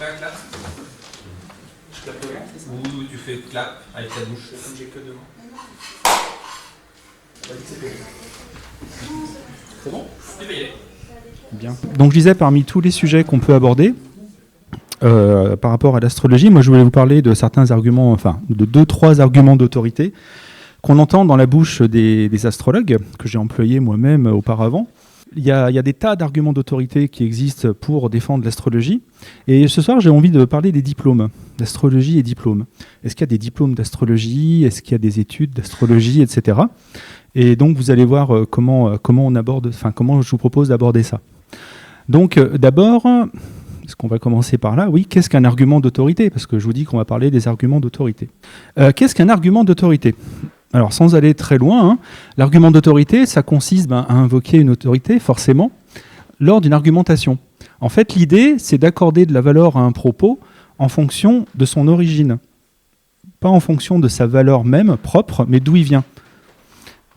fais un clap. Je clappe devant, c'est ça? Ou tu fais clap avec ta bouche, comme j'ai que devant. C'est bon? Tu peux y aller. Bien. Donc je disais, parmi tous les sujets qu'on peut aborder, par rapport à l'astrologie, moi je voulais vous parler de certains arguments, enfin de 2-3 arguments d'autorité qu'on entend dans la bouche des astrologues, que j'ai employés moi-même auparavant. Il y a des tas d'arguments d'autorité qui existent pour défendre l'astrologie. Et ce soir, j'ai envie de parler des diplômes, d'astrologie et diplômes. Est-ce qu'il y a des diplômes d'astrologie? Est-ce qu'il y a des études d'astrologie, etc. Et donc, vous allez voir comment je vous propose d'aborder ça. Donc, d'abord, est-ce qu'on va commencer par là? Oui, qu'est-ce qu'un argument d'autorité? Parce que je vous dis qu'on va parler des arguments d'autorité. Qu'est-ce qu'un argument d'autorité? Alors, sans aller très loin, l'argument d'autorité, ça consiste à invoquer une autorité, forcément, lors d'une argumentation. En fait, l'idée, c'est d'accorder de la valeur à un propos en fonction de son origine. Pas en fonction de sa valeur même, propre, mais d'où il vient.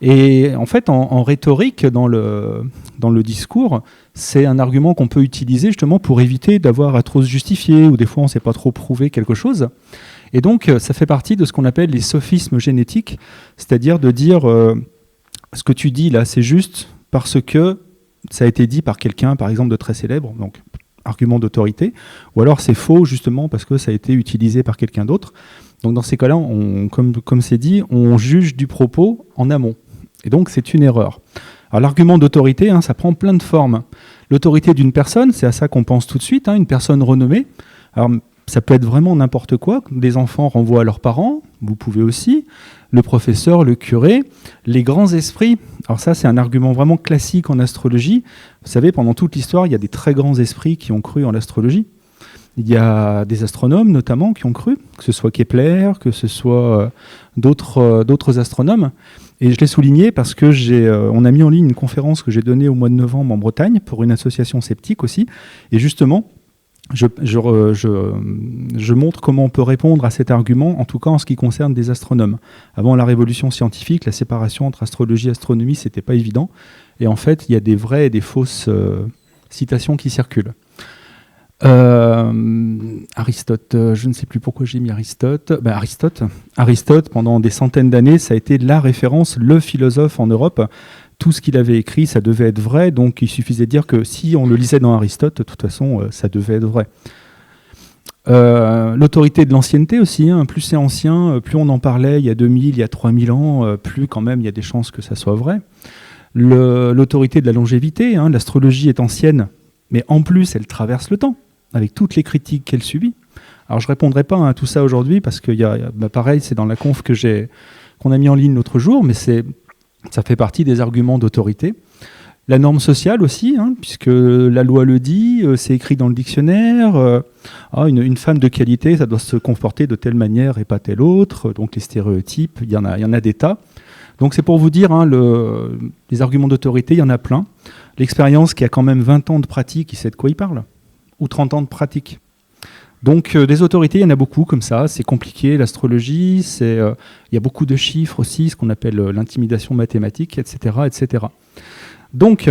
Et en fait, en rhétorique, dans le discours, c'est un argument qu'on peut utiliser justement pour éviter d'avoir à trop se justifier, ou des fois on ne sait pas trop prouver quelque chose. Et donc, ça fait partie de ce qu'on appelle les sophismes génétiques, c'est-à-dire de dire ce que tu dis là, c'est juste parce que ça a été dit par quelqu'un, par exemple, de très célèbre, donc argument d'autorité, ou alors c'est faux justement parce que ça a été utilisé par quelqu'un d'autre. Donc dans ces cas-là, comme c'est dit, on juge du propos en amont. Et donc c'est une erreur. Alors l'argument d'autorité, ça prend plein de formes. L'autorité d'une personne, c'est à ça qu'on pense tout de suite, une personne renommée. Alors ça peut être vraiment n'importe quoi. Des enfants renvoient à leurs parents, vous pouvez aussi. Le professeur, le curé, les grands esprits. Alors ça, c'est un argument vraiment classique en astrologie. Vous savez, pendant toute l'histoire, il y a des très grands esprits qui ont cru en l'astrologie. Il y a des astronomes notamment qui ont cru, que ce soit Kepler, que ce soit d'autres astronomes. Et je l'ai souligné parce que on a mis en ligne une conférence que j'ai donnée au mois de novembre en Bretagne pour une association sceptique aussi. Et justement, je montre comment on peut répondre à cet argument, en tout cas en ce qui concerne des astronomes. Avant la révolution scientifique, la séparation entre astrologie et astronomie, c'était pas évident. Et en fait, il y a des vraies et des fausses citations qui circulent. Aristote, je ne sais plus pourquoi j'ai mis Aristote. Aristote, pendant des centaines d'années, ça a été la référence, le philosophe en Europe. Tout ce qu'il avait écrit, ça devait être vrai, donc il suffisait de dire que si on le lisait dans Aristote, de toute façon, ça devait être vrai. L'autorité de l'ancienneté aussi, plus c'est ancien, plus on en parlait il y a 2000, il y a 3000 ans, plus quand même il y a des chances que ça soit vrai. L'autorité de la longévité, l'astrologie est ancienne, mais en plus elle traverse le temps, avec toutes les critiques qu'elle subit. Alors je ne répondrai pas à tout ça aujourd'hui, parce que pareil, c'est dans la conf qu'on a mis en ligne l'autre jour, mais ça fait partie des arguments d'autorité. La norme sociale aussi, puisque la loi le dit, c'est écrit dans le dictionnaire. Une femme de qualité, ça doit se comporter de telle manière et pas telle autre. Donc les stéréotypes, il y en a des tas. Donc c'est pour vous dire, les arguments d'autorité, il y en a plein. L'expérience qui a quand même 20 ans de pratique, il sait de quoi il parle. Ou 30 ans de pratique. Donc des autorités, il y en a beaucoup comme ça, c'est compliqué, l'astrologie, il y a beaucoup de chiffres aussi, ce qu'on appelle l'intimidation mathématique, etc., etc. Donc,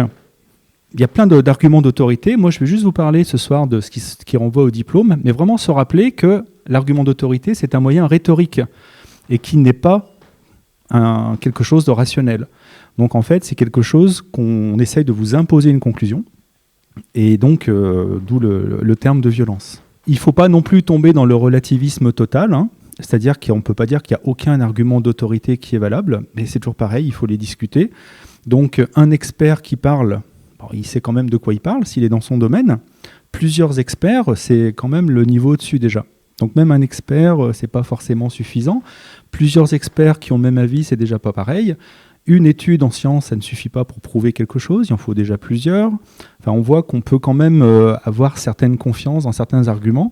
il y a plein d'arguments d'autorité. Moi, je vais juste vous parler ce soir de ce qui renvoie au diplôme, mais vraiment se rappeler que l'argument d'autorité, c'est un moyen rhétorique et qui n'est pas quelque chose de rationnel. Donc, en fait, c'est quelque chose qu'on essaye de vous imposer une conclusion, et donc, d'où le terme de violence. Il ne faut pas non plus tomber dans le relativisme total, c'est-à-dire qu'on ne peut pas dire qu'il n'y a aucun argument d'autorité qui est valable, mais c'est toujours pareil, il faut les discuter. Donc un expert qui parle, il sait quand même de quoi il parle, s'il est dans son domaine. Plusieurs experts, c'est quand même le niveau au-dessus déjà. Donc même un expert, c'est pas forcément suffisant. Plusieurs experts qui ont le même avis, c'est déjà pas pareil. Une étude en sciences, ça ne suffit pas pour prouver quelque chose, il en faut déjà plusieurs. Enfin, on voit qu'on peut quand même avoir certaines confiances dans certains arguments.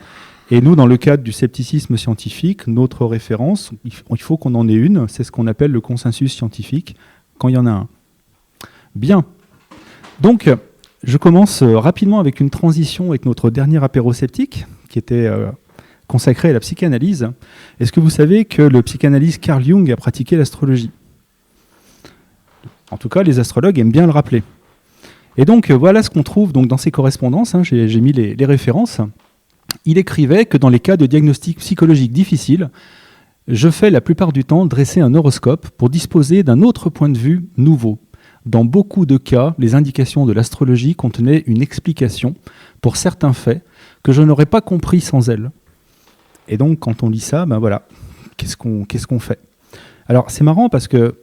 Et nous, dans le cadre du scepticisme scientifique, notre référence, il faut qu'on en ait une, c'est ce qu'on appelle le consensus scientifique, quand il y en a un. Bien. Donc, je commence rapidement avec une transition avec notre dernier apéro sceptique, qui était consacré à la psychanalyse. Est-ce que vous savez que le psychanalyste Carl Jung a pratiqué l'astrologie ? En tout cas, les astrologues aiment bien le rappeler. Et donc, voilà ce qu'on trouve donc, dans ces correspondances. J'ai mis les références. il écrivait que dans les cas de diagnostic psychologique difficile, je fais la plupart du temps dresser un horoscope pour disposer d'un autre point de vue nouveau. Dans beaucoup de cas, les indications de l'astrologie contenaient une explication pour certains faits que je n'aurais pas compris sans elle. Et donc, quand on lit ça, ben voilà, qu'est-ce qu'on fait ? Alors, c'est marrant parce que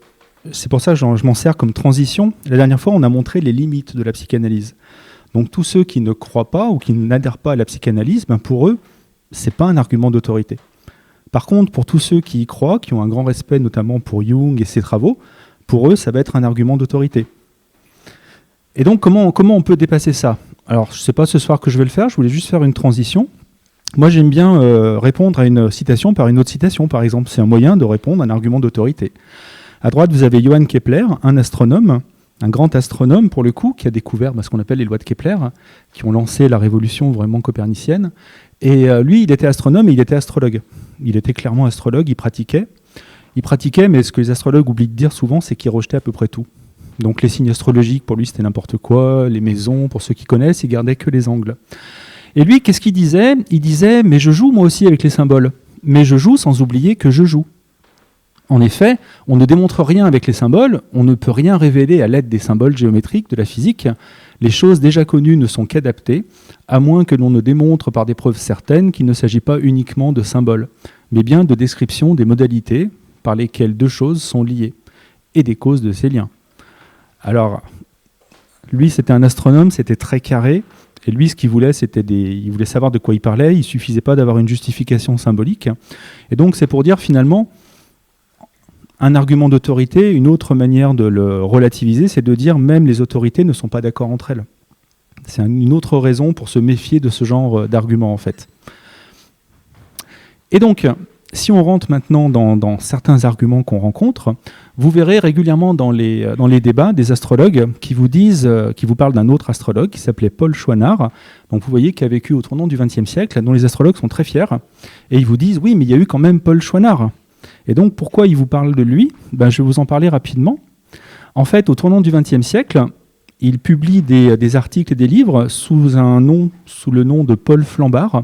c'est pour ça que je m'en sers comme transition. La dernière fois, on a montré les limites de la psychanalyse. Donc, tous ceux qui ne croient pas ou qui n'adhèrent pas à la psychanalyse, ben pour eux, c'est pas un argument d'autorité. Par contre, pour tous ceux qui y croient, qui ont un grand respect notamment pour Jung et ses travaux, pour eux, ça va être un argument d'autorité. Et donc, comment on peut dépasser ça ? Alors, je ne sais pas ce soir que je vais le faire, je voulais juste faire une transition. Moi, j'aime bien répondre à une citation par une autre citation, par exemple. C'est un moyen de répondre à un argument d'autorité. À droite, vous avez Johann Kepler, un astronome, un grand astronome pour le coup, qui a découvert ce qu'on appelle les lois de Kepler, qui ont lancé la révolution vraiment copernicienne. Et lui, il était astronome et il était astrologue. Il était clairement astrologue, il pratiquait. Mais ce que les astrologues oublient de dire souvent, c'est qu'il rejetait à peu près tout. Donc les signes astrologiques, pour lui, c'était n'importe quoi. Les maisons, pour ceux qui connaissent, il gardait que les angles. Et lui, qu'est-ce qu'il disait ? Il disait « mais je joue moi aussi avec les symboles. Mais je joue sans oublier que je joue ». En effet, on ne démontre rien avec les symboles, on ne peut rien révéler à l'aide des symboles géométriques de la physique. Les choses déjà connues ne sont qu'adaptées, à moins que l'on ne démontre par des preuves certaines qu'il ne s'agit pas uniquement de symboles, mais bien de description des modalités par lesquelles deux choses sont liées, et des causes de ces liens. Alors, lui, c'était un astronome, c'était très carré, et lui, ce qu'il voulait, il voulait savoir de quoi il parlait, il ne suffisait pas d'avoir une justification symbolique. Et donc, c'est pour dire, finalement, un argument d'autorité, une autre manière de le relativiser, c'est de dire même les autorités ne sont pas d'accord entre elles. C'est une autre raison pour se méfier de ce genre d'argument, en fait. Et donc, si on rentre maintenant dans certains arguments qu'on rencontre, vous verrez régulièrement dans les débats des astrologues qui vous parlent d'un autre astrologue qui s'appelait Paul Chouinard, donc vous voyez, qui a vécu au tournant du XXe siècle, dont les astrologues sont très fiers, et ils vous disent « oui, mais il y a eu quand même Paul Chouinard ». Et donc, pourquoi il vous parle de lui ? Je vais vous en parler rapidement. En fait, au tournant du XXe siècle, il publie des articles et des livres sous le nom de Paul Flambard.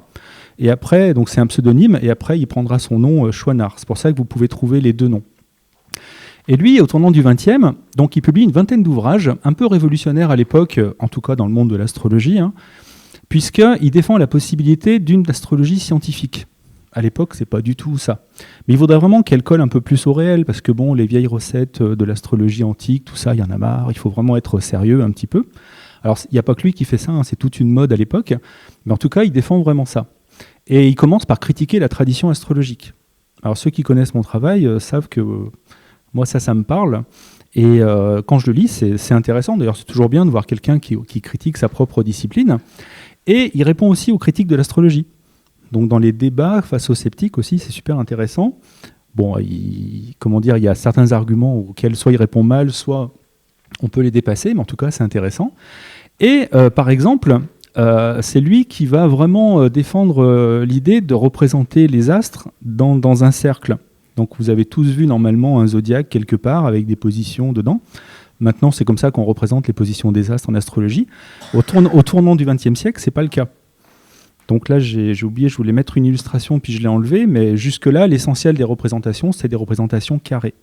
Et après, donc c'est un pseudonyme, et après, il prendra son nom Chouinard. C'est pour ça que vous pouvez trouver les deux noms. Et lui, au tournant du XXe, donc il publie une vingtaine d'ouvrages, un peu révolutionnaires à l'époque, en tout cas dans le monde de l'astrologie, puisqu'il défend la possibilité d'une astrologie scientifique. À l'époque, c'est pas du tout ça. Mais il faudrait vraiment qu'elle colle un peu plus au réel, parce que bon, les vieilles recettes de l'astrologie antique, tout ça, il y en a marre, il faut vraiment être sérieux un petit peu. Alors, il n'y a pas que lui qui fait ça, c'est toute une mode à l'époque, mais en tout cas, il défend vraiment ça. Et il commence par critiquer la tradition astrologique. Alors, ceux qui connaissent mon travail savent que moi, ça me parle, et quand je le lis, c'est intéressant. D'ailleurs, c'est toujours bien de voir quelqu'un qui critique sa propre discipline. Et il répond aussi aux critiques de l'astrologie. Donc dans les débats face aux sceptiques aussi, c'est super intéressant. Bon, il y a certains arguments auxquels soit il répond mal, soit on peut les dépasser, mais en tout cas c'est intéressant. Et par exemple, c'est lui qui va vraiment défendre l'idée de représenter les astres dans un cercle. Donc vous avez tous vu normalement un zodiaque quelque part avec des positions dedans. Maintenant, c'est comme ça qu'on représente les positions des astres en astrologie. Au tournant du XXe siècle, c'est pas le cas. Donc là, j'ai oublié, je voulais mettre une illustration, puis je l'ai enlevée, mais jusque-là, l'essentiel des représentations, c'est des représentations carrées.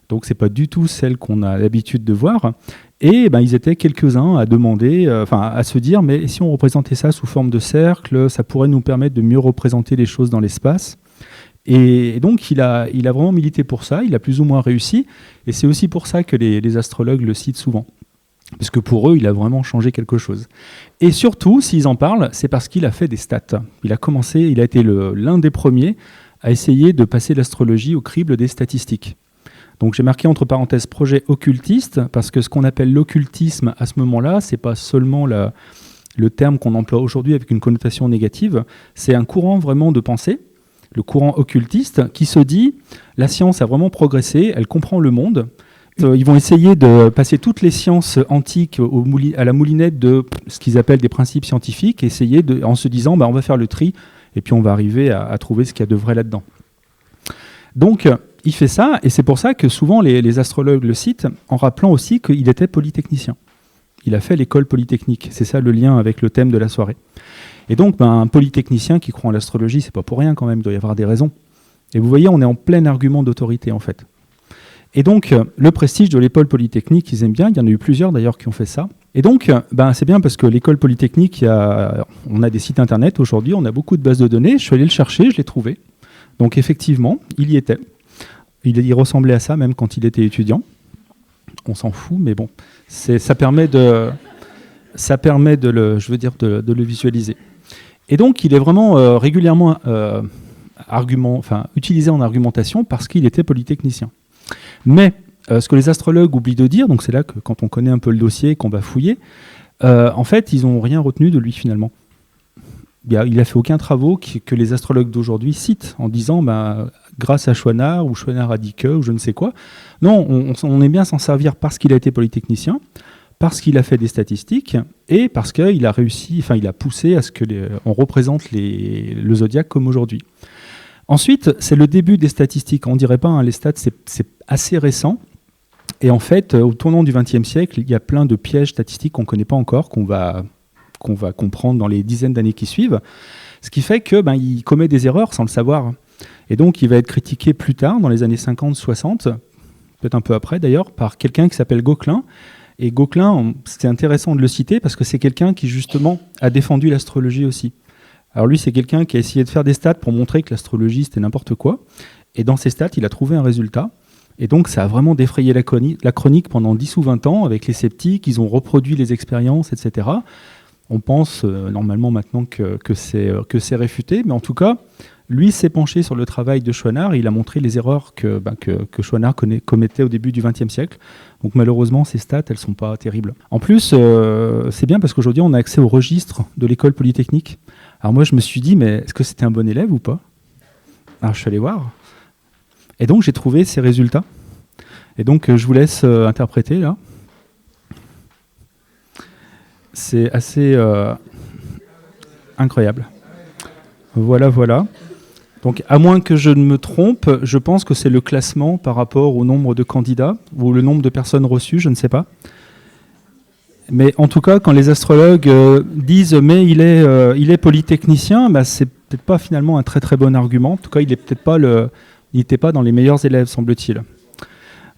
Donc c'est pas du tout celles qu'on a l'habitude de voir. Et ils étaient quelques-uns à demander, à se dire, mais si on représentait ça sous forme de cercle, ça pourrait nous permettre de mieux représenter les choses dans l'espace. Et donc il a vraiment milité pour ça, il a plus ou moins réussi, et c'est aussi pour ça que les astrologues le citent souvent. Parce que pour eux, il a vraiment changé quelque chose. Et surtout, s'ils en parlent, c'est parce qu'il a fait des stats. Il a été l'un des premiers à essayer de passer l'astrologie au crible des statistiques. Donc j'ai marqué entre parenthèses projet occultiste, parce que ce qu'on appelle l'occultisme à ce moment-là, c'est pas seulement le terme qu'on emploie aujourd'hui avec une connotation négative, c'est un courant vraiment de pensée, le courant occultiste, qui se dit « la science a vraiment progressé, elle comprend le monde ». Ils vont essayer de passer toutes les sciences antiques à la moulinette de ce qu'ils appellent des principes scientifiques, et en se disant on va faire le tri et puis on va arriver à trouver ce qu'il y a de vrai là-dedans. Donc il fait ça, et c'est pour ça que souvent les astrologues le citent en rappelant aussi qu'il était polytechnicien. Il a fait l'école polytechnique, c'est ça le lien avec le thème de la soirée. Et donc, un polytechnicien qui croit en l'astrologie, c'est pas pour rien quand même, il doit y avoir des raisons. Et vous voyez, on est en plein argument d'autorité, en fait. Et donc, le prestige de l'école polytechnique, ils aiment bien. Il y en a eu plusieurs, d'ailleurs, qui ont fait ça. Et donc, c'est bien parce que l'école polytechnique, on a des sites internet aujourd'hui, on a beaucoup de bases de données. Je suis allé le chercher, je l'ai trouvé. Donc, effectivement, il y était. Il ressemblait à ça, même quand il était étudiant. On s'en fout, mais bon, ça permet de le visualiser. Et donc, il est vraiment régulièrement utilisé en argumentation parce qu'il était polytechnicien. Mais ce que les astrologues oublient de dire, donc c'est là que quand on connaît un peu le dossier, qu'on va fouiller, en fait, ils n'ont rien retenu de lui finalement. Il n'a fait aucun travaux que les astrologues d'aujourd'hui citent en disant grâce à Chouinard ou Chouinard a dit que ou je ne sais quoi. Non, on est bien s'en servir parce qu'il a été polytechnicien, parce qu'il a fait des statistiques et parce qu'il a réussi, il a poussé à ce qu'on représente le zodiaque comme aujourd'hui. Ensuite, c'est le début des statistiques. On ne dirait pas, les stats, c'est assez récent. Et en fait, au tournant du XXe siècle, il y a plein de pièges statistiques qu'on ne connaît pas encore, qu'on va comprendre dans les dizaines d'années qui suivent. Ce qui fait qu'il commet des erreurs sans le savoir. Et donc, il va être critiqué plus tard, dans les années 50-60, peut-être un peu après d'ailleurs, par quelqu'un qui s'appelle Gauquelin. Et Gauquelin, c'est intéressant de le citer parce que c'est quelqu'un qui, justement, a défendu l'astrologie aussi. Alors lui, c'est quelqu'un qui a essayé de faire des stats pour montrer que l'astrologie, c'était n'importe quoi. Et dans ces stats, il a trouvé un résultat. Et donc, ça a vraiment défrayé la chronique pendant 10 ou 20 ans avec les sceptiques. Ils ont reproduit les expériences, etc. On pense normalement maintenant que c'est réfuté. Mais en tout cas, lui s'est penché sur le travail de Chouinard. Et il a montré les erreurs que Chouinard commettait au début du XXe siècle. Donc malheureusement, ces stats, elles ne sont pas terribles. En plus, c'est bien parce qu'aujourd'hui, on a accès au registre de l'école polytechnique. Alors moi, je me suis dit, mais est-ce que c'était un bon élève ou pas? Alors je suis allé voir. Et donc, j'ai trouvé ces résultats. Et donc, je vous laisse interpréter, là. C'est assez incroyable. Voilà. Donc, à moins que je ne me trompe, je pense que c'est le classement par rapport au nombre de candidats ou le nombre de personnes reçues, je ne sais pas. Mais en tout cas, quand les astrologues disent « mais il est polytechnicien », c'est peut-être pas finalement un très très bon argument. En tout cas, il n'était pas dans les meilleurs élèves, semble-t-il.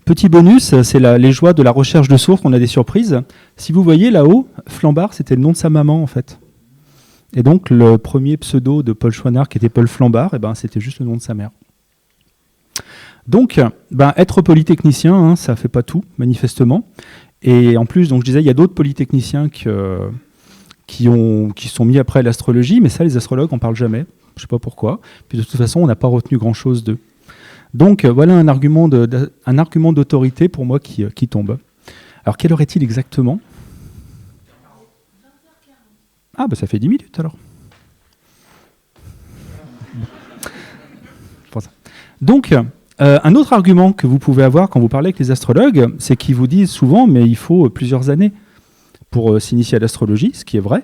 Petit bonus, c'est les joies de la recherche de sources, on a des surprises. Si vous voyez là-haut, Flambard, c'était le nom de sa maman en fait. Et donc le premier pseudo de Paul Chouinard, qui était Paul Flambard, c'était juste le nom de sa mère. Donc, être polytechnicien, ça ne fait pas tout, manifestement. Et en plus, donc je disais, il y a d'autres polytechniciens qui sont mis après l'astrologie, mais ça, les astrologues n'en parlent jamais. Je ne sais pas pourquoi. Puis de toute façon, on n'a pas retenu grand-chose d'eux. Donc voilà un argument d'autorité pour moi qui tombe. Alors quelle heure est-il exactement? Ah, ça fait 10 minutes alors. Donc, un autre argument que vous pouvez avoir quand vous parlez avec les astrologues, c'est qu'ils vous disent souvent, mais il faut plusieurs années pour s'initier à l'astrologie, ce qui est vrai.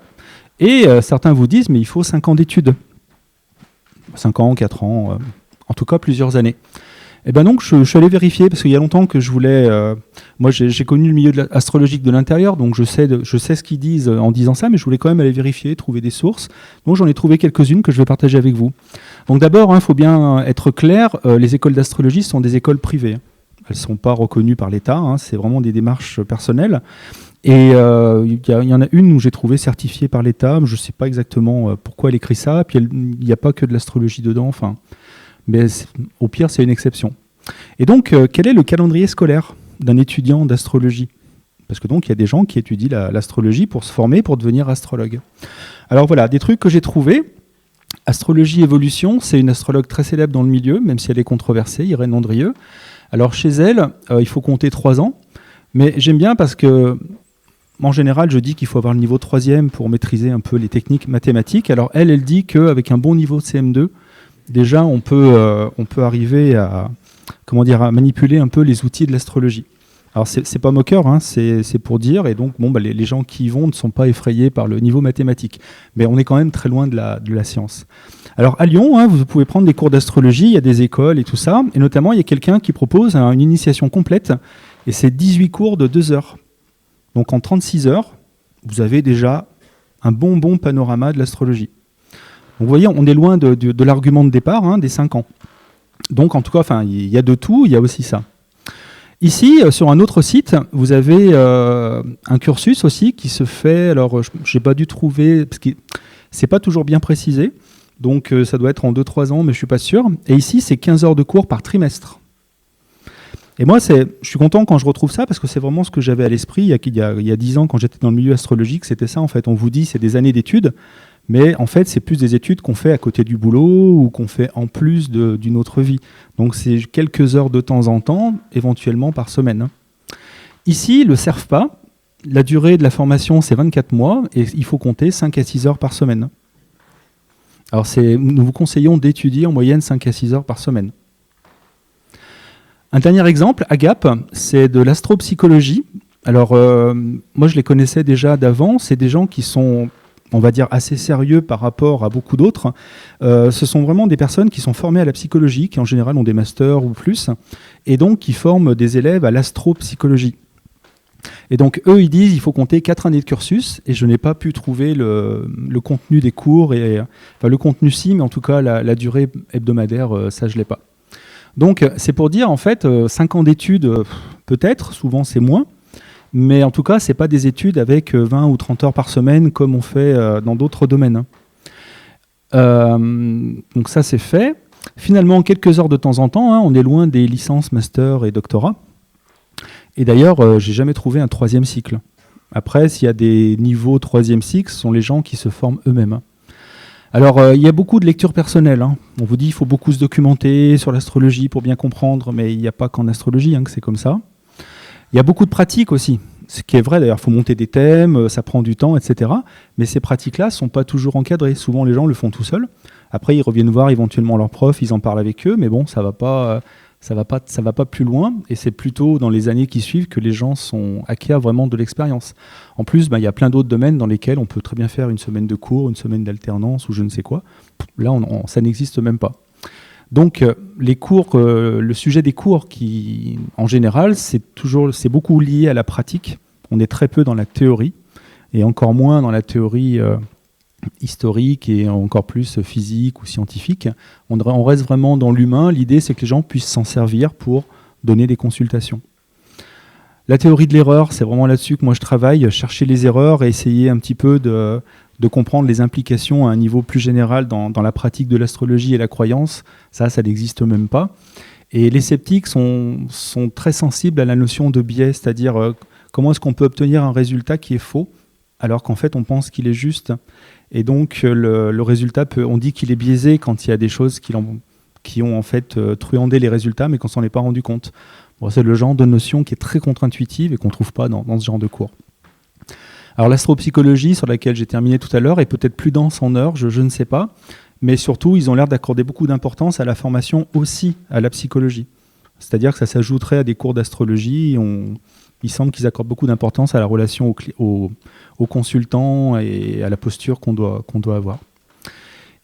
Et certains vous disent, mais il faut 5 ans d'études. 5 ans, 4 ans, en tout cas plusieurs années. Et donc, je suis allé vérifier, parce qu'il y a longtemps que je voulais... moi, j'ai connu le milieu astrologique de l'intérieur, donc je sais ce qu'ils disent en disant ça, mais je voulais quand même aller vérifier, trouver des sources. Donc, j'en ai trouvé quelques-unes que je vais partager avec vous. Donc, d'abord, faut bien être clair, les écoles d'astrologie sont des écoles privées. Elles ne sont pas reconnues par l'État, c'est vraiment des démarches personnelles. Et il y en a une où j'ai trouvé certifiée par l'État, je ne sais pas exactement pourquoi elle écrit ça, puis il n'y a pas que de l'astrologie dedans, mais au pire, c'est une exception. Et donc, quel est le calendrier scolaire d'un étudiant d'astrologie? Parce que donc, il y a des gens qui étudient l'astrologie pour se former, pour devenir astrologue. Alors voilà, des trucs que j'ai trouvés. Astrologie Évolution, c'est une astrologue très célèbre dans le milieu, même si elle est controversée, Irène Andrieux. Alors chez elle, il faut compter 3 ans. Mais j'aime bien parce que, en général, je dis qu'il faut avoir le niveau 3e pour maîtriser un peu les techniques mathématiques. Alors elle dit qu'avec un bon niveau de CM2, déjà, on peut arriver à manipuler un peu les outils de l'astrologie. Alors, c'est pas moqueur, c'est pour dire, et donc, les gens qui y vont ne sont pas effrayés par le niveau mathématique. Mais on est quand même très loin de la science. Alors, à Lyon, vous pouvez prendre des cours d'astrologie, il y a des écoles et tout ça, et notamment, il y a quelqu'un qui propose une initiation complète, et c'est 18 cours de 2 heures. Donc, en 36 heures, vous avez déjà un bon panorama de l'astrologie. Donc vous voyez, on est loin de l'argument de départ, hein, des 5 ans. Donc en tout cas, il y a de tout, il y a aussi ça. Ici, sur un autre site, vous avez un cursus aussi qui se fait, alors je n'ai pas dû trouver, parce que c'est pas toujours bien précisé, donc ça doit être en 2-3 ans, mais je ne suis pas sûr. Et ici, c'est 15 heures de cours par trimestre. Et moi, je suis content quand je retrouve ça, parce que c'est vraiment ce que j'avais à l'esprit il y a 10 ans, quand j'étais dans le milieu astrologique, c'était ça en fait. On vous dit c'est des années d'études, mais en fait, c'est plus des études qu'on fait à côté du boulot ou qu'on fait en plus d'une autre vie. Donc c'est quelques heures de temps en temps, éventuellement par semaine. Ici, le CERFPA, la durée de la formation, c'est 24 mois, et il faut compter 5 à 6 heures par semaine. Alors nous vous conseillons d'étudier en moyenne 5 à 6 heures par semaine. Un dernier exemple, AGAP, c'est de l'astropsychologie. Alors, moi, je les connaissais déjà d'avant. C'est des gens qui sont, on va dire, assez sérieux par rapport à beaucoup d'autres. Ce sont vraiment des personnes qui sont formées à la psychologie, qui en général ont des masters ou plus, et donc qui forment des élèves à l'astropsychologie. Et donc, eux, ils disent qu'il faut compter 4 années de cursus, et je n'ai pas pu trouver le contenu des cours, enfin le contenu si, mais en tout cas, la durée hebdomadaire, ça, je ne l'ai pas. Donc, c'est pour dire, en fait, 5 ans d'études, peut-être, souvent c'est moins, mais en tout cas, ce n'est pas des études avec 20 ou 30 heures par semaine comme on fait dans d'autres domaines. Donc ça, c'est fait. Finalement, quelques heures de temps en temps, hein, on est loin des licences, masters et doctorats. Et d'ailleurs, j'ai jamais trouvé un 3e cycle. Après, s'il y a des niveaux 3e cycle, ce sont les gens qui se forment eux-mêmes. Alors, il y a beaucoup de lectures personnelles. Hein. On vous dit qu'il faut beaucoup se documenter sur l'astrologie pour bien comprendre, mais il n'y a pas qu'en astrologie que c'est comme ça. Il y a beaucoup de pratiques aussi, ce qui est vrai d'ailleurs, il faut monter des thèmes, ça prend du temps, etc. Mais ces pratiques-là ne sont pas toujours encadrées. Souvent, les gens le font tout seuls. Après, ils reviennent voir éventuellement leurs profs, ils en parlent avec eux, mais bon, ça va pas plus loin. Et c'est plutôt dans les années qui suivent que les gens acquièrent vraiment de l'expérience. En plus, il y a plein d'autres domaines dans lesquels on peut très bien faire une semaine de cours, une semaine d'alternance ou je ne sais quoi. Là, ça n'existe même pas. Donc, les cours, le sujet des cours, qui, en général, c'est beaucoup lié à la pratique. On est très peu dans la théorie, et encore moins dans la théorie historique et encore plus physique ou scientifique. On reste vraiment dans l'humain. L'idée, c'est que les gens puissent s'en servir pour donner des consultations. La théorie de l'erreur, c'est vraiment là-dessus que moi je travaille, chercher les erreurs et essayer un petit peu de comprendre les implications à un niveau plus général dans la pratique de l'astrologie et la croyance. Ça n'existe même pas. Et les sceptiques sont très sensibles à la notion de biais, c'est-à-dire comment est-ce qu'on peut obtenir un résultat qui est faux, alors qu'en fait on pense qu'il est juste. Et donc le résultat, on dit qu'il est biaisé quand il y a des choses qui ont en fait truandé les résultats, mais qu'on s'en est pas rendu compte. Bon, c'est le genre de notion qui est très contre-intuitive et qu'on ne trouve pas dans ce genre de cours. Alors l'astropsychologie, sur laquelle j'ai terminé tout à l'heure, est peut-être plus dense en heures, je ne sais pas, mais surtout, ils ont l'air d'accorder beaucoup d'importance à la formation aussi à la psychologie. C'est-à-dire que ça s'ajouterait à des cours d'astrologie. Il semble qu'ils accordent beaucoup d'importance à la relation aux consultants et à la posture qu'on doit avoir.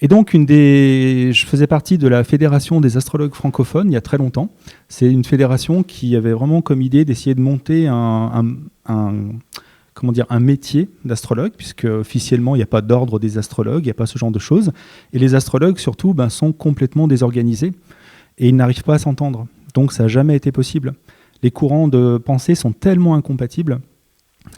Et donc, je faisais partie de la Fédération des astrologues francophones il y a très longtemps. C'est une fédération qui avait vraiment comme idée d'essayer de monter un métier d'astrologue, puisque officiellement, il n'y a pas d'ordre des astrologues, il n'y a pas ce genre de choses. Et les astrologues, surtout, sont complètement désorganisés et ils n'arrivent pas à s'entendre. Donc, ça n'a jamais été possible. Les courants de pensée sont tellement incompatibles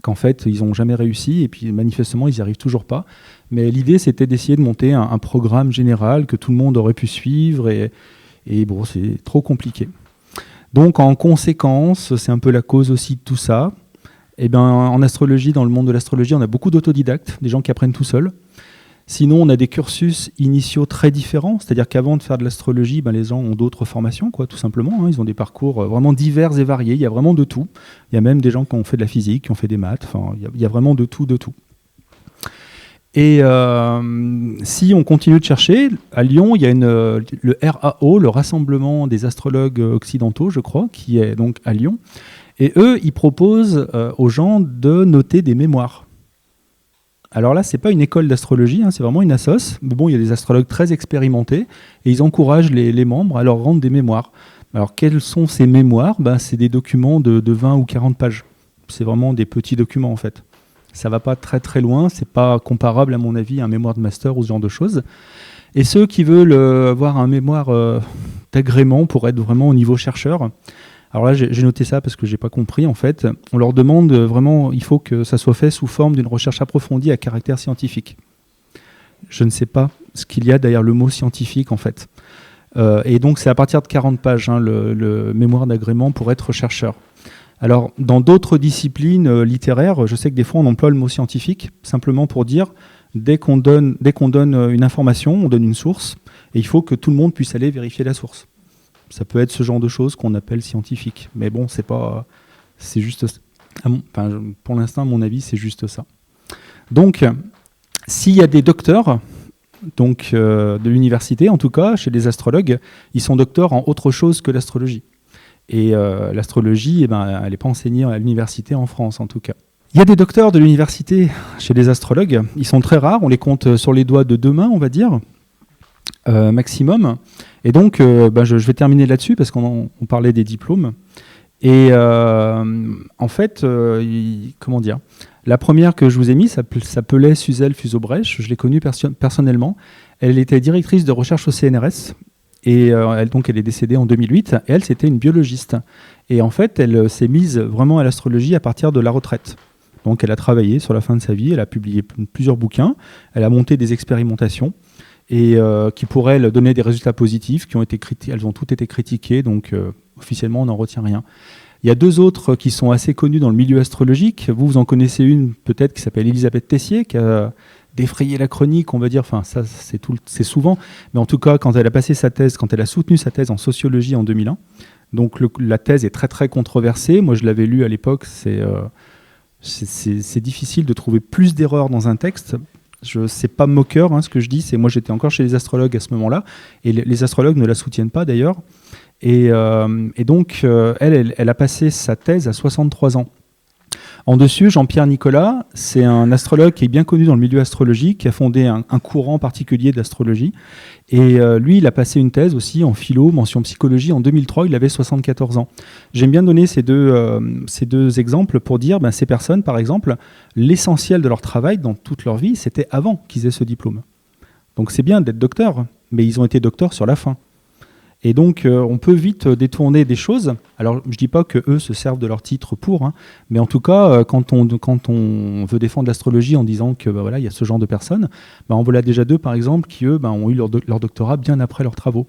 qu'en fait, ils n'ont jamais réussi, et puis manifestement, ils n'y arrivent toujours pas. Mais l'idée, c'était d'essayer de monter un programme général que tout le monde aurait pu suivre, et bon, c'est trop compliqué. Donc, en conséquence, c'est un peu la cause aussi de tout ça. Et ben, en astrologie, dans le monde de l'astrologie, on a beaucoup d'autodidactes, des gens qui apprennent tout seuls. Sinon, on a des cursus initiaux très différents, c'est-à-dire qu'avant de faire de l'astrologie, les gens ont d'autres formations, tout simplement. Ils ont des parcours vraiment divers et variés, il y a vraiment de tout. Il y a même des gens qui ont fait de la physique, qui ont fait des maths, il y a vraiment de tout, de tout. Et si on continue de chercher, à Lyon, il y a le RAO, le Rassemblement des astrologues occidentaux, je crois, qui est donc à Lyon. Et eux, ils proposent aux gens de noter des mémoires. Alors là, ce n'est pas une école d'astrologie, c'est vraiment une assoce. Mais bon, il y a des astrologues très expérimentés et ils encouragent les membres à leur rendre des mémoires. Alors, quels sont ces mémoires ? C'est des documents de 20 ou 40 pages. C'est vraiment des petits documents, en fait. Ça va pas très très loin, c'est pas comparable à mon avis à un mémoire de master ou ce genre de choses. Et ceux qui veulent avoir un mémoire d'agrément pour être vraiment au niveau chercheur, alors là j'ai noté ça parce que j'ai pas compris en fait, on leur demande vraiment, il faut que ça soit fait sous forme d'une recherche approfondie à caractère scientifique. Je ne sais pas ce qu'il y a derrière le mot scientifique en fait. Et donc c'est à partir de 40 pages le mémoire d'agrément pour être chercheur. Alors, dans d'autres disciplines littéraires, je sais que des fois on emploie le mot scientifique simplement pour dire dès qu'on donne une information, on donne une source, et il faut que tout le monde puisse aller vérifier la source. Ça peut être ce genre de choses qu'on appelle scientifique, mais bon, c'est juste, pour l'instant, à mon avis, c'est juste ça. Donc, s'il y a des docteurs, donc de l'université, en tout cas, chez les astrologues, ils sont docteurs en autre chose que l'astrologie. Et l'astrologie, elle n'est pas enseignée à l'université en France, en tout cas. Il y a des docteurs de l'université chez les astrologues. Ils sont très rares. On les compte sur les doigts de 2 mains, on va dire, maximum. Et donc, je vais terminer là-dessus parce qu'on parlait des diplômes. Et en fait, comment dire, la première que je vous ai mise s'appelait Suzel Fusobrecht. Je l'ai connue personnellement. Elle était directrice de recherche au CNRS. Et elle est décédée en 2008. Et elle, c'était une biologiste. Et en fait, elle s'est mise vraiment à l'astrologie à partir de la retraite. Donc, elle a travaillé sur la fin de sa vie. Elle a publié plusieurs bouquins. Elle a monté des expérimentations et qui, pour elle, donnaient des résultats positifs. Elles ont toutes été critiquées. Donc, officiellement, on n'en retient rien. Il y a 2 autres qui sont assez connues dans le milieu astrologique. Vous en connaissez une, peut-être, qui s'appelle Elisabeth Tessier, qui a défrayer la chronique, on va dire, enfin ça c'est souvent, mais en tout cas quand elle a soutenu sa thèse en sociologie en 2001, donc la thèse est très très controversée. Moi je l'avais lu à l'époque, c'est difficile de trouver plus d'erreurs dans un texte. C'est pas moqueur ce que je dis, moi j'étais encore chez les astrologues à ce moment-là, et les astrologues ne la soutiennent pas d'ailleurs, et donc elle a passé sa thèse à 63 ans. En dessus, Jean-Pierre Nicolas, c'est un astrologue qui est bien connu dans le milieu astrologique, qui a fondé un courant particulier d'astrologie. Et lui, il a passé une thèse aussi en philo, mention psychologie, en 2003, il avait 74 ans. J'aime bien donner ces deux exemples pour dire, ces personnes, par exemple, l'essentiel de leur travail dans toute leur vie, c'était avant qu'ils aient ce diplôme. Donc c'est bien d'être docteur, mais ils ont été docteurs sur la fin. Et donc, on peut vite détourner des choses. Alors, je ne dis pas qu'eux se servent de leur titre pour, mais en tout cas, quand on veut défendre l'astrologie en disant que il y a ce genre de personnes, on voilà déjà 2, par exemple, qui, eux, ont eu leur doctorat bien après leurs travaux.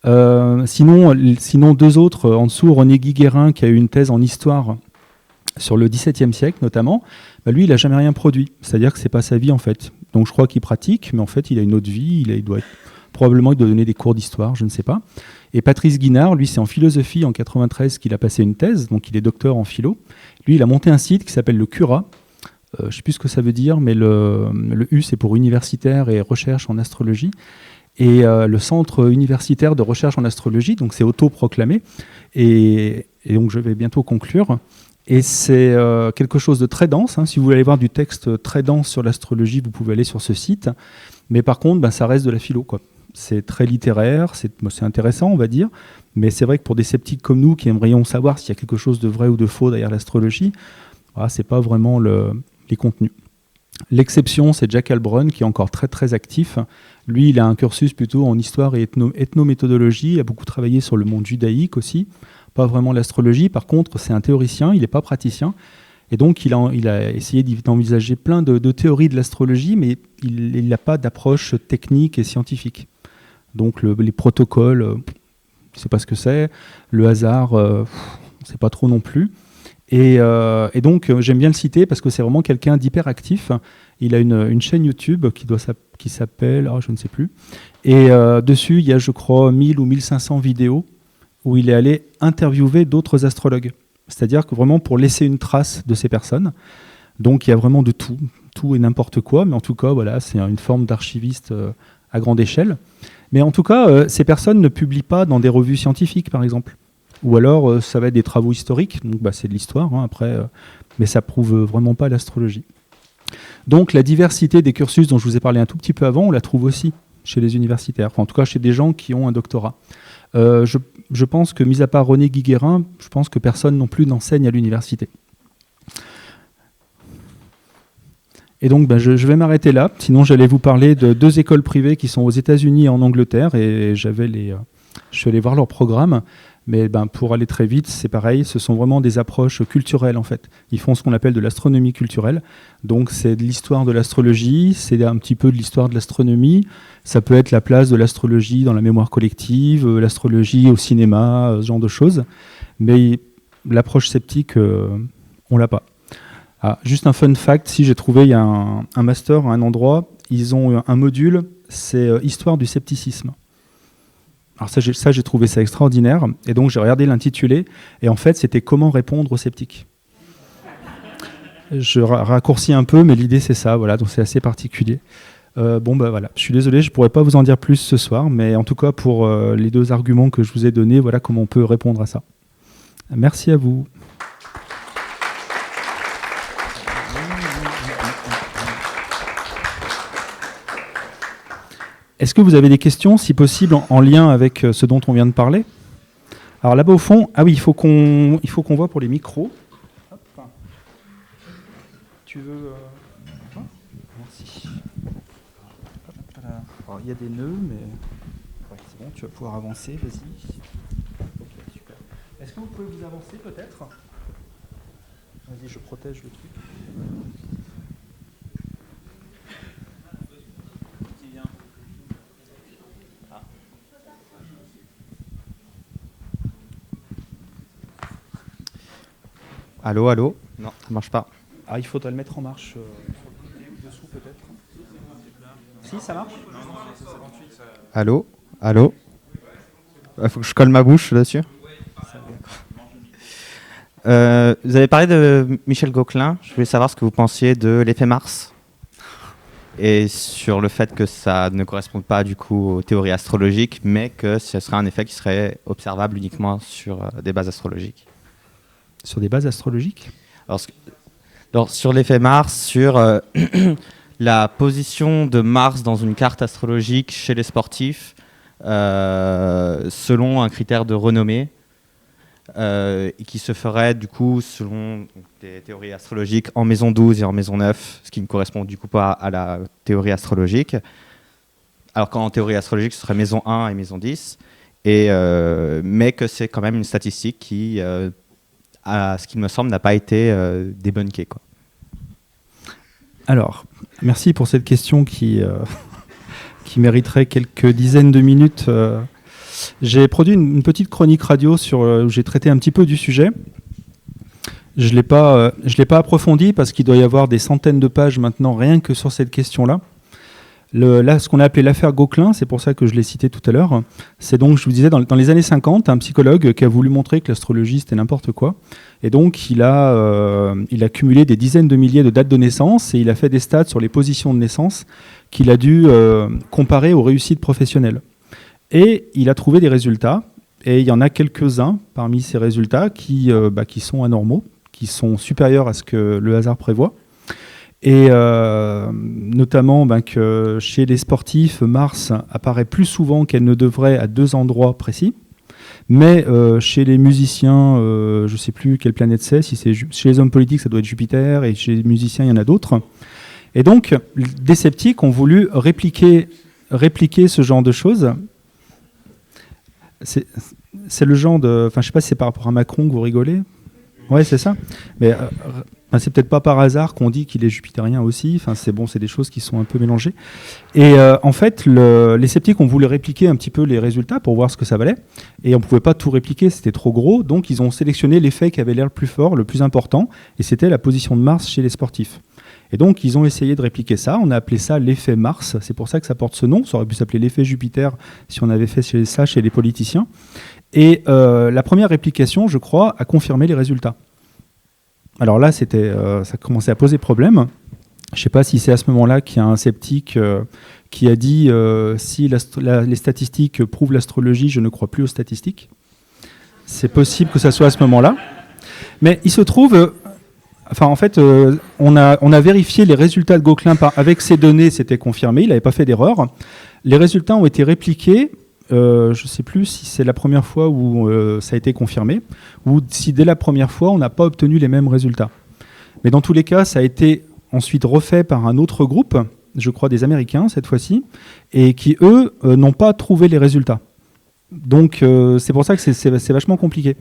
Sinon, 2 autres, en dessous, René Guy-Guérin, qui a eu une thèse en histoire sur le XVIIe siècle, notamment, lui, il n'a jamais rien produit. C'est-à-dire que ce n'est pas sa vie, en fait. Donc, je crois qu'il pratique, mais en fait, il a une autre vie, probablement il doit donner des cours d'histoire, je ne sais pas. Et Patrice Guinard, lui, c'est en philosophie en 93 qu'il a passé une thèse, donc il est docteur en philo. Lui, il a monté un site qui s'appelle le Cura. Je ne sais plus ce que ça veut dire, mais le U, c'est pour universitaire et recherche en astrologie. Et le Centre universitaire de recherche en astrologie, donc c'est autoproclamé. Et donc je vais bientôt conclure. Et c'est quelque chose de très dense. Si vous voulez aller voir du texte très dense sur l'astrologie, vous pouvez aller sur ce site. Mais par contre, ça reste de la philo, quoi. C'est très littéraire, c'est intéressant, on va dire, mais c'est vrai que pour des sceptiques comme nous qui aimerions savoir s'il y a quelque chose de vrai ou de faux derrière l'astrologie, c'est pas vraiment les contenus. L'exception, c'est Jack Albrun, qui est encore très très actif. Lui, il a un cursus plutôt en histoire et ethnométhodologie, il a beaucoup travaillé sur le monde judaïque aussi, pas vraiment l'astrologie. Par contre, c'est un théoricien, il n'est pas praticien. Et donc, il a essayé d'envisager plein de théories de l'astrologie, mais il n'a pas d'approche technique et scientifique. Donc, les protocoles, on ne sait pas ce que c'est. Le hasard, on ne sait pas trop non plus. Et donc, j'aime bien le citer parce que c'est vraiment quelqu'un d'hyper actif. Il a une chaîne YouTube qui s'appelle, je ne sais plus. Et dessus, il y a, je crois, 1000 ou 1500 vidéos où il est allé interviewer d'autres astrologues. C'est-à-dire que vraiment pour laisser une trace de ces personnes. Donc il y a vraiment de tout et n'importe quoi, mais en tout cas, c'est une forme d'archiviste à grande échelle. Mais en tout cas, ces personnes ne publient pas dans des revues scientifiques, par exemple. Ou alors, ça va être des travaux historiques, donc c'est de l'histoire, après, mais ça prouve vraiment pas l'astrologie. Donc la diversité des cursus dont je vous ai parlé un tout petit peu avant, on la trouve aussi chez les universitaires, en tout cas chez des gens qui ont un doctorat. Je pense que, mis à part René Guy-Guérin, je pense que personne non plus n'enseigne à l'université. Et donc, je vais m'arrêter là. Sinon, j'allais vous parler de 2 écoles privées qui sont aux États-Unis et en Angleterre. Et je suis allé voir leur programme. Mais pour aller très vite, c'est pareil. Ce sont vraiment des approches culturelles, en fait. Ils font ce qu'on appelle de l'astronomie culturelle. Donc, c'est de l'histoire de l'astrologie. C'est un petit peu de l'histoire de l'astronomie. Ça peut être la place de l'astrologie dans la mémoire collective, l'astrologie au cinéma, ce genre de choses. Mais l'approche sceptique, on l'a pas. Ah, juste un fun fact, si j'ai trouvé, il y a un master à un endroit, ils ont un module, c'est Histoire du scepticisme. Alors ça, j'ai trouvé ça extraordinaire, et donc j'ai regardé l'intitulé, et en fait, c'était comment répondre aux sceptiques. Je raccourcis un peu, mais l'idée c'est ça, voilà, donc c'est assez particulier. Voilà, je suis désolé, je ne pourrais pas vous en dire plus ce soir, mais en tout cas, pour les 2 arguments que je vous ai donnés, voilà comment on peut répondre à ça. Merci à vous. Est-ce que vous avez des questions, si possible, en lien avec ce dont on vient de parler? Alors là-bas au fond, ah oui, il faut qu'on voit pour les micros. Hop. Tu veux... Merci. Hop, voilà. Alors, il y a des nœuds, mais... Ouais, c'est bon, tu vas pouvoir avancer, vas-y. Ok, super. Est-ce que vous pouvez vous avancer peut-être? Vas-y, je protège le truc. Allô, allô? Non, ça marche pas. Ah, il faudrait le mettre en marche sur le côté ou dessous peut-être. Si, ça marche? Allô? Allô? Il faut que je colle ma bouche dessus. Vous avez parlé de Michel Gauquelin. Je voulais savoir ce que vous pensiez de l'effet Mars et sur le fait que ça ne correspond pas du coup aux théories astrologiques, mais que ce serait un effet qui serait observable uniquement sur des bases astrologiques. Sur des bases astrologiques? Alors, sur l'effet Mars, sur la position de Mars dans une carte astrologique chez les sportifs, selon un critère de renommée, et qui se ferait du coup selon des théories astrologiques en maison 12 et en maison 9, ce qui ne correspond du coup pas à la théorie astrologique. Alors qu'en théorie astrologique, ce serait maison 1 et maison 10, mais que c'est quand même une statistique qui... à ce qu'il me semble, n'a pas été débunkée, quoi. Alors, merci pour cette question qui mériterait quelques dizaines de minutes. J'ai produit une petite chronique radio où j'ai traité un petit peu du sujet. Je l'ai pas approfondi parce qu'il doit y avoir des centaines de pages maintenant rien que sur cette question-là. Là, ce qu'on a appelé l'affaire Gauquelin, c'est pour ça que je l'ai cité tout à l'heure, c'est donc, je vous disais, dans les années 50, un psychologue qui a voulu montrer que l'astrologie, c'était n'importe quoi. Et donc, il a cumulé des dizaines de milliers de dates de naissance et il a fait des stats sur les positions de naissance qu'il a dû comparer aux réussites professionnelles. Et il a trouvé des résultats, et il y en a quelques-uns parmi ces résultats qui sont anormaux, qui sont supérieurs à ce que le hasard prévoit. Et notamment que chez les sportifs, Mars apparaît plus souvent qu'elle ne devrait à 2 endroits précis. Mais chez les musiciens, je ne sais plus quelle planète c'est. Si c'est chez les hommes politiques, ça doit être Jupiter. Et chez les musiciens, il y en a d'autres. Et donc, des sceptiques ont voulu répliquer ce genre de choses. C'est le genre de... Enfin, je ne sais pas si c'est par rapport à Macron que vous rigolez. Ouais, c'est ça. Mais... c'est peut-être pas par hasard qu'on dit qu'il est jupitérien aussi. Enfin, c'est des choses qui sont un peu mélangées. Et en fait, les sceptiques ont voulu répliquer un petit peu les résultats pour voir ce que ça valait. Et on pouvait pas tout répliquer, c'était trop gros. Donc, ils ont sélectionné l'effet qui avait l'air le plus fort, le plus important. Et c'était la position de Mars chez les sportifs. Et donc, ils ont essayé de répliquer ça. On a appelé ça l'effet Mars. C'est pour ça que ça porte ce nom. Ça aurait pu s'appeler l'effet Jupiter si on avait fait ça chez les politiciens. Et la première réplication, je crois, a confirmé les résultats. Alors là, ça commençait à poser problème. Je ne sais pas si c'est à ce moment-là qu'il y a un sceptique qui a dit si les statistiques prouvent l'astrologie, je ne crois plus aux statistiques. C'est possible que ça soit à ce moment-là. Mais il se trouve... on a vérifié les résultats de Gauquelin avec ces données, c'était confirmé, il n'avait pas fait d'erreur. Les résultats ont été répliqués. Je ne sais plus si c'est la première fois où ça a été confirmé ou si dès la première fois on n'a pas obtenu les mêmes résultats. Mais dans tous les cas, ça a été ensuite refaits par un autre groupe, je crois des Américains cette fois-ci, et qui, eux, n'ont pas trouvé les résultats. Donc, c'est pour ça que c'est vachement compliqué.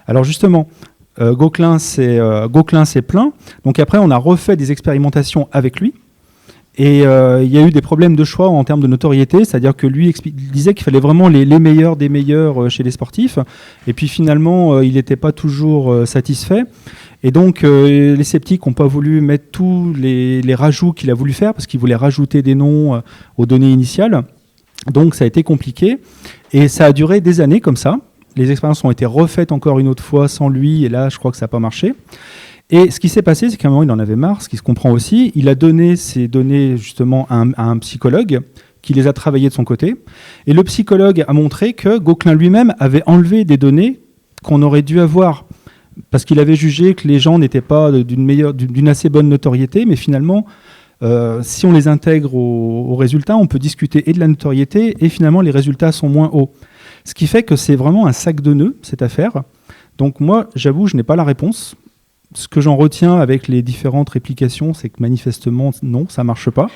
Alors justement, Gauquelin s'est plaint. Donc après, on a refait des expérimentations avec lui. Et il y a eu des problèmes de choix en termes de notoriété, c'est-à-dire que lui disait qu'il fallait vraiment les meilleurs des meilleurs chez les sportifs. Et puis finalement, il n'était pas toujours satisfait. Et donc, les sceptiques n'ont pas voulu mettre tous les rajouts qu'il a voulu faire, parce qu'il voulait rajouter des noms aux données initiales. Donc, ça a été compliqué. Et ça a duré des années comme ça. Les expériences ont été refaites encore une autre fois sans lui. Et là, je crois que ça n'a pas marché. Et ce qui s'est passé, c'est qu'à un moment, il en avait marre, ce qui se comprend aussi. Il a donné ces données justement à un psychologue qui les a travaillées de son côté. Et le psychologue a montré que Gauquelin lui-même avait enlevé des données qu'on aurait dû avoir parce qu'il avait jugé que les gens n'étaient pas d'une assez bonne notoriété. Mais finalement, si on les intègre aux résultats, on peut discuter et de la notoriété et finalement, les résultats sont moins hauts. Ce qui fait que c'est vraiment un sac de nœuds, cette affaire. Donc moi, j'avoue, je n'ai pas la réponse. Ce que j'en retiens avec les différentes réplications, c'est que manifestement, non, ça ne marche pas.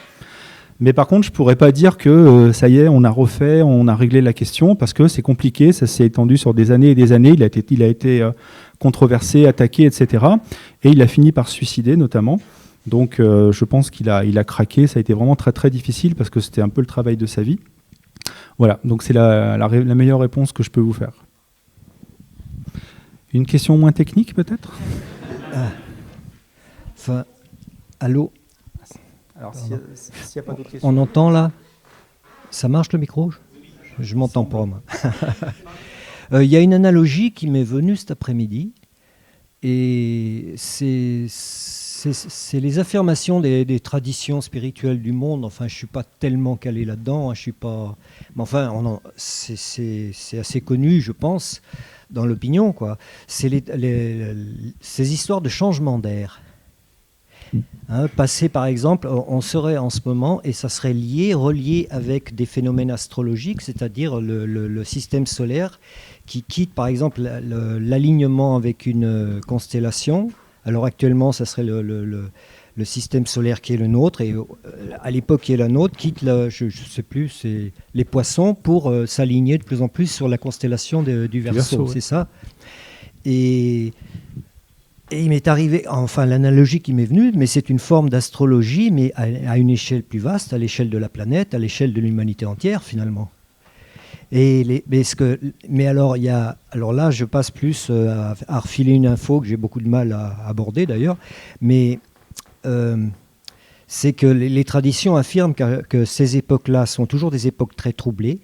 Mais par contre, je ne pourrais pas dire que ça y est, on a refait, on a réglé la question, parce que c'est compliqué, ça s'est étendu sur des années et des années, il a été controversé, attaqué, etc. Et il a fini par se suicider, notamment. Donc je pense qu'il a craqué, ça a été vraiment très très difficile, parce que c'était un peu le travail de sa vie. Voilà, donc c'est la meilleure réponse que je peux vous faire. Une question moins technique, peut-être ? Enfin, allô ? Alors, s'il n'y a pas d'autres questions. On entend là ? Ça marche le micro ? Je m'entends pas, moi. Il y a une analogie qui m'est venue cet après-midi, et c'est les affirmations des traditions spirituelles du monde. Enfin, je ne suis pas tellement calé là-dedans, je suis pas... Mais enfin, c'est assez connu, je pense, dans l'opinion, quoi. C'est ces histoires de changement d'air. Passer, par exemple, on serait en ce moment, et ça serait relié avec des phénomènes astrologiques, c'est-à-dire le système solaire qui quitte, par exemple, l'alignement avec une constellation. Alors actuellement, ça serait le système solaire qui est le nôtre, et à l'époque qui est la nôtre, quitte, je ne sais plus, c'est les poissons pour s'aligner de plus en plus sur la constellation du Verseau, ouais. C'est ça. Et il m'est arrivé, enfin l'analogie qui m'est venue, mais c'est une forme d'astrologie, mais à une échelle plus vaste, à l'échelle de la planète, à l'échelle de l'humanité entière finalement. Mais alors là, je passe plus à refiler une info que j'ai beaucoup de mal à aborder d'ailleurs, mais c'est que les traditions affirment que ces époques-là sont toujours des époques très troublées,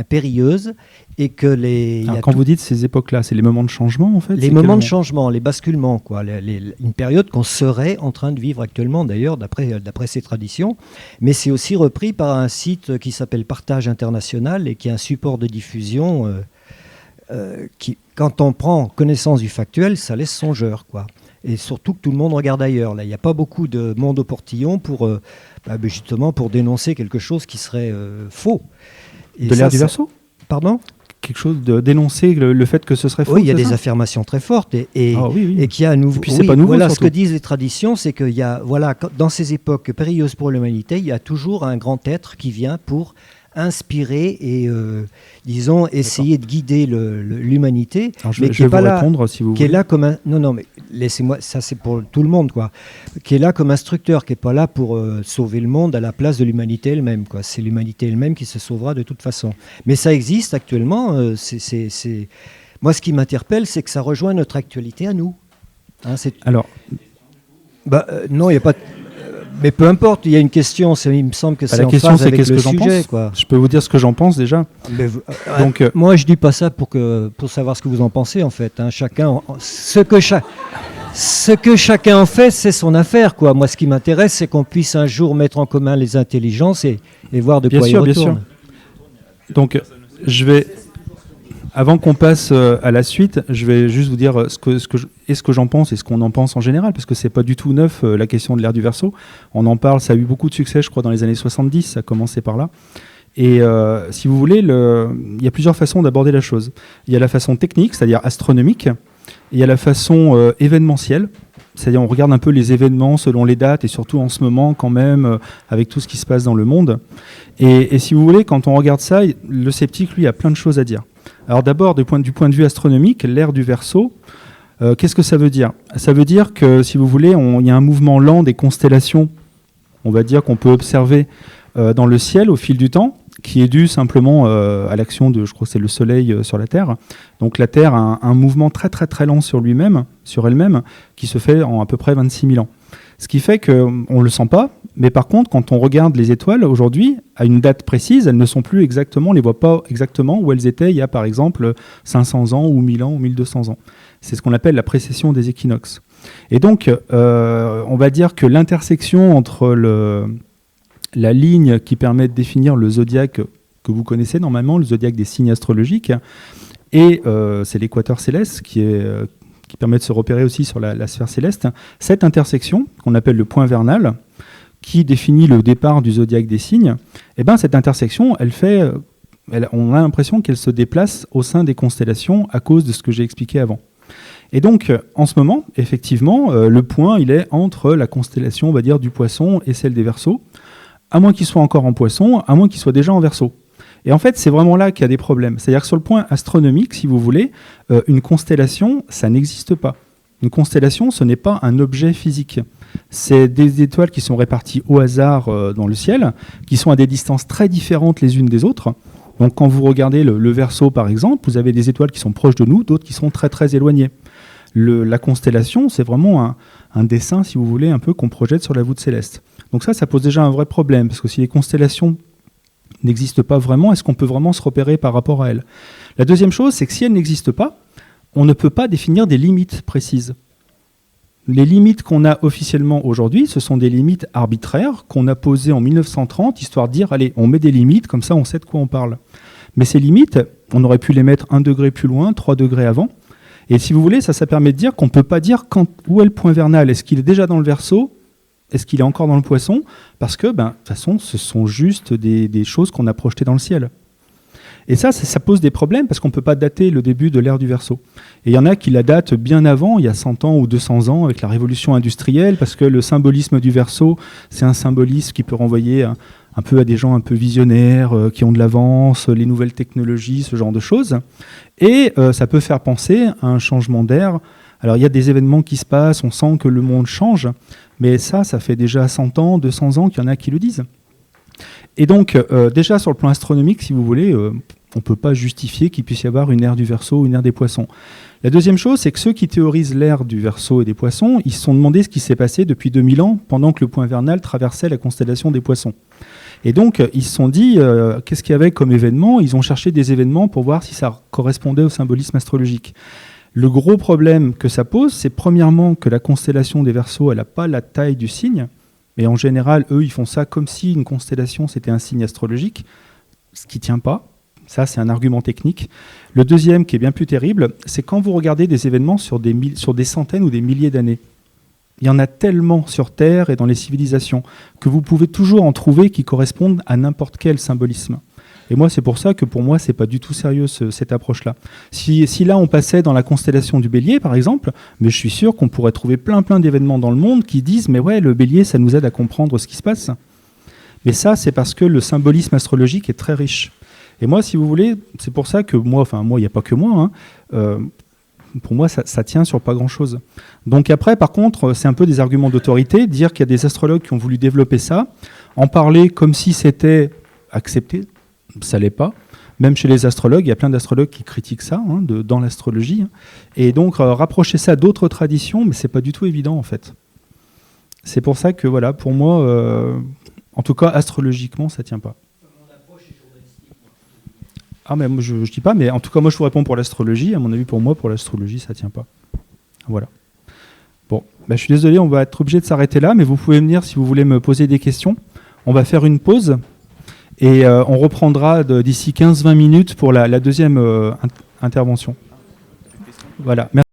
périlleuses, et que quand vous dites ces époques-là, c'est les moments de changement en fait ? Les moments de changement, les basculements, quoi. Une période qu'on serait en train de vivre actuellement, d'ailleurs, d'après ces traditions. Mais c'est aussi repris par un site qui s'appelle Partage International et qui est un support de diffusion qui, quand on prend connaissance du factuel, ça laisse songeur, quoi. Et surtout que tout le monde regarde ailleurs. Là, il n'y a pas beaucoup de monde au portillon justement pour dénoncer quelque chose qui serait faux. Et de l'ère du Verseau ? Pardon ? Quelque chose de dénoncer le fait que ce serait faux. Oui, il y a des affirmations très fortes et qu'il y a à nouveau. Et puis c'est pas nouveau. Voilà, surtout. Ce que disent les traditions, c'est qu'il y a, dans ces époques périlleuses pour l'humanité, il y a toujours un grand être qui vient pour inspirer et, disons, essayer de guider l'humanité. Je vais vous répondre si vous voulez. Qui est là comme un... Non, mais laissez-moi, ça c'est pour tout le monde, quoi. Qui est là comme instructeur, qui n'est pas là pour sauver le monde à la place de l'humanité elle-même, quoi. C'est l'humanité elle-même qui se sauvera de toute façon. Mais ça existe actuellement. Moi, ce qui m'interpelle, c'est que ça rejoint notre actualité à nous. Alors, non, il n'y a pas... Mais peu importe, il y a une question, il me semble que c'est en phase avec le sujet, quoi. Je peux vous dire ce que j'en pense déjà. Donc, moi, je dis pas ça pour savoir ce que vous en pensez, en fait. Ce que chacun en fait, c'est son affaire, quoi. Moi, ce qui m'intéresse, c'est qu'on puisse un jour mettre en commun les intelligences et voir de quoi il retourne. Bien sûr. Donc, avant qu'on passe à la suite, je vais juste vous dire ce que j'en pense et ce qu'on en pense en général, parce que c'est pas du tout neuf, la question de l'ère du Verseau. On en parle, ça a eu beaucoup de succès, je crois, dans les années 70, ça a commencé par là. Et si vous voulez, il y a plusieurs façons d'aborder la chose. Il y a la façon technique, c'est-à-dire astronomique, il y a la façon événementielle, c'est-à-dire on regarde un peu les événements selon les dates et surtout en ce moment quand même avec tout ce qui se passe dans le monde. Et si vous voulez, quand on regarde ça, le sceptique, lui, a plein de choses à dire. Alors d'abord, du point de vue astronomique, l'ère du Verseau, qu'est-ce que ça veut dire ? Ça veut dire que, si vous voulez, il y a un mouvement lent des constellations, on va dire qu'on peut observer dans le ciel au fil du temps, qui est dû simplement à l'action de, je crois que c'est le Soleil sur la Terre. Donc la Terre a un mouvement très très très lent sur elle-même, qui se fait en à peu près 26 000 ans. Ce qui fait qu'on ne le sent pas, mais par contre, quand on regarde les étoiles aujourd'hui, à une date précise, elles ne sont plus exactement, on ne les voit pas exactement où elles étaient il y a par exemple 500 ans ou 1000 ans ou 1200 ans. C'est ce qu'on appelle la précession des équinoxes. Et donc, on va dire que l'intersection entre la ligne qui permet de définir le zodiaque que vous connaissez normalement, le zodiaque des signes astrologiques, et c'est l'équateur céleste qui permet de se repérer aussi sur la sphère céleste. Cette intersection, qu'on appelle le point vernal, qui définit le départ du zodiaque des signes, eh ben, cette intersection, on a l'impression qu'elle se déplace au sein des constellations à cause de ce que j'ai expliqué avant. Et donc, en ce moment, effectivement, le point, il est entre la constellation, on va dire, du Poisson et celle des Verseaux, à moins qu'il soit encore en Poisson, à moins qu'il soit déjà en Verseau. Et en fait, c'est vraiment là qu'il y a des problèmes. C'est-à-dire que sur le point astronomique, si vous voulez, une constellation, ça n'existe pas. Une constellation, ce n'est pas un objet physique. C'est des étoiles qui sont réparties au hasard dans le ciel, qui sont à des distances très différentes les unes des autres. Donc quand vous regardez le Verseau, par exemple, vous avez des étoiles qui sont proches de nous, d'autres qui sont très très éloignées. La constellation, c'est vraiment un dessin, si vous voulez, un peu qu'on projette sur la voûte céleste. Donc ça pose déjà un vrai problème, parce que si les constellations n'existent pas vraiment, est-ce qu'on peut vraiment se repérer par rapport à elles ? La deuxième chose, c'est que si elles n'existent pas, on ne peut pas définir des limites précises. Les limites qu'on a officiellement aujourd'hui, ce sont des limites arbitraires qu'on a posées en 1930, histoire de dire, allez, on met des limites, comme ça on sait de quoi on parle. Mais ces limites, on aurait pu les mettre 1 degré plus loin, 3 degrés avant. Et si vous voulez, ça permet de dire qu'on ne peut pas dire où est le point vernal. Est-ce qu'il est déjà dans le Verseau ? Est-ce qu'il est encore dans le Poisson ? Parce que, de toute façon, ce sont juste des choses qu'on a projetées dans le ciel. Et ça pose des problèmes parce qu'on ne peut pas dater le début de l'ère du Verseau. Et il y en a qui la datent bien avant, il y a 100 ans ou 200 ans, avec la révolution industrielle, parce que le symbolisme du Verseau, c'est un symbolisme qui peut renvoyer un peu à des gens un peu visionnaires, qui ont de l'avance, les nouvelles technologies, ce genre de choses. Et ça peut faire penser à un changement d'ère. Alors il y a des événements qui se passent, on sent que le monde change, mais ça fait déjà 100 ans, 200 ans qu'il y en a qui le disent. Et donc, déjà sur le plan astronomique, si vous voulez, on ne peut pas justifier qu'il puisse y avoir une ère du Verseau ou une ère des Poissons. La deuxième chose, c'est que ceux qui théorisent l'ère du Verseau et des Poissons, ils se sont demandé ce qui s'est passé depuis 2000 ans, pendant que le point vernal traversait la constellation des Poissons. Et donc, ils se sont dit, qu'est-ce qu'il y avait comme événement ? Ils ont cherché des événements pour voir si ça correspondait au symbolisme astrologique. Le gros problème que ça pose, c'est premièrement que la constellation des Verseaux, elle n'a pas la taille du signe. Et en général, eux, ils font ça comme si une constellation, c'était un signe astrologique, ce qui ne tient pas. Ça, c'est un argument technique. Le deuxième, qui est bien plus terrible, c'est quand vous regardez des événements sur des centaines ou des milliers d'années. Il y en a tellement sur Terre et dans les civilisations que vous pouvez toujours en trouver qui correspondent à n'importe quel symbolisme. Et moi, c'est pour ça que pour moi, c'est pas du tout sérieux cette approche-là. Si là, on passait dans la constellation du Bélier, par exemple, mais je suis sûr qu'on pourrait trouver plein d'événements dans le monde qui disent « mais ouais, le Bélier, ça nous aide à comprendre ce qui se passe ». Mais ça, c'est parce que le symbolisme astrologique est très riche. Et moi, si vous voulez, c'est pour ça que moi, il n'y a pas que moi, pour moi, ça tient sur pas grand-chose. Donc après, par contre, c'est un peu des arguments d'autorité, dire qu'il y a des astrologues qui ont voulu développer ça, en parler comme si c'était accepté, ça l'est pas. Même chez les astrologues, il y a plein d'astrologues qui critiquent ça dans l'astrologie. Et donc, rapprocher ça d'autres traditions, mais c'est pas du tout évident, en fait. C'est pour ça que, voilà, pour moi, en tout cas, astrologiquement, ça tient pas. Ah, mais moi, je dis pas, mais en tout cas, moi, je vous réponds pour l'astrologie. À mon avis, pour moi, pour l'astrologie, ça tient pas. Voilà. Bon, je suis désolé, on va être obligé de s'arrêter là, mais vous pouvez venir si vous voulez me poser des questions. On va faire une pause. Et on reprendra d'ici 15-20 minutes pour la deuxième intervention. Voilà. Merci.